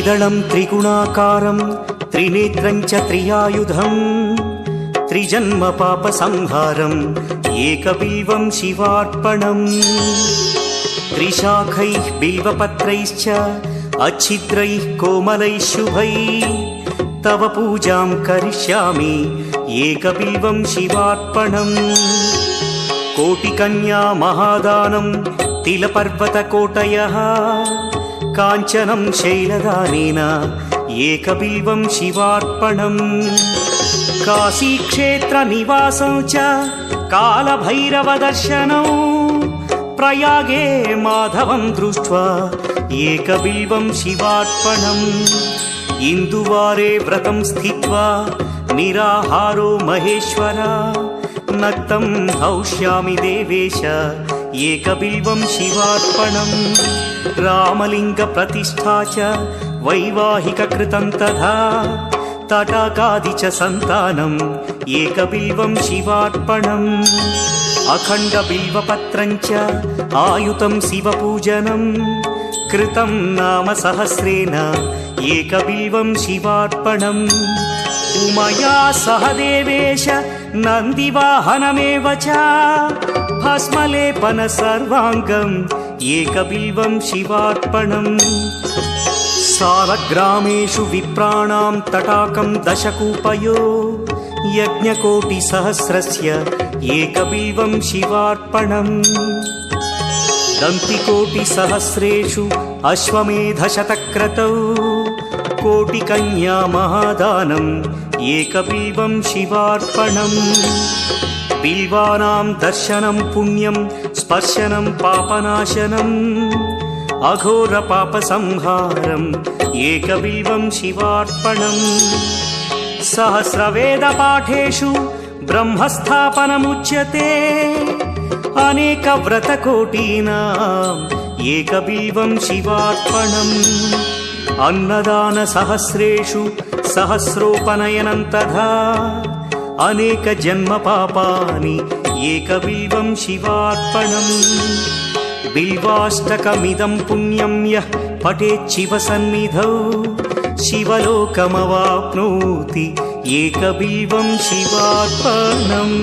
त्रिदलं त्रिगुणाकारं त्रिनेत्रं च त्रियायुधं त्रिजन्म पापसंहारम् एकबिल्वं शिवार्पणम् त्रिशाखैः बिल्वपत्रैश्च अच्छिद्रैः कोमलैः शुभैः तव पूजां करिष्यामि एकबिल्वं शिवार्पणम् कोटिकन्या महादानं तिलपर्वतकोटयः काञ्चनं शैलदानेन एकबिल्वं शिवार्पणम् काशीक्षेत्रनिवासं च कालभैरवदर्शनौ प्रयागे माधवं दृष्ट्वा एकबिल्वं शिवार्पणम् इन्दुवारे व्रतं स्थित्वा निराहारो महेश्वर नक्तं हौष्यामि देवेश एकबिल्वं शिवार्पणम् रामलिङ्गप्रतिष्ठा च वैवाहिककृतं तथा तटाकादि च सन्तानम् एकबिल्वं शिवार्पणम् अखण्डबिल्वपत्रं च आयुतं शिवपूजनं कृतं नाम सहस्रेण एकबिल्वं शिवार्पणम् उमया सह देवेश नन्दिवाहनमेव च भस्मलेपन सर्वाङ्गम् एकबिल्वं शिवार्पणम् सालग्रामेषु विप्राणां तटाकं दशकूपयो यज्ञकोटिसहस्रस्य एकबिल्वं शिवार्पणम् दन्तिकोटिसहस्रेषु अश्वमेधशतक्रतौ कोटिकन्या महादानम् एकबिल्वं शिवार्पणम् बिल्वानां दर्शनं पुण्यं स्पर्शनं पापनाशनम् अघोरपापसंहारम् एकबिल्वं शिवार्पणम् सहस्रवेदपाठेषु ब्रह्मस्थापनमुच्यते अनेकव्रतकोटीनाम् एकबिल्वं शिवार्पणम् अन्नदानसहस्रेषु सहस्रोपनयनं तथा अनेकजन्मपापानि एकबिल्वं शिवार्पणम् बिल्वाष्टकमिदं पुण्यं यः पठेत् शिवसन्निधौ शिवलोकमवाप्नोति एकबिल्वं शिवार्पणम्।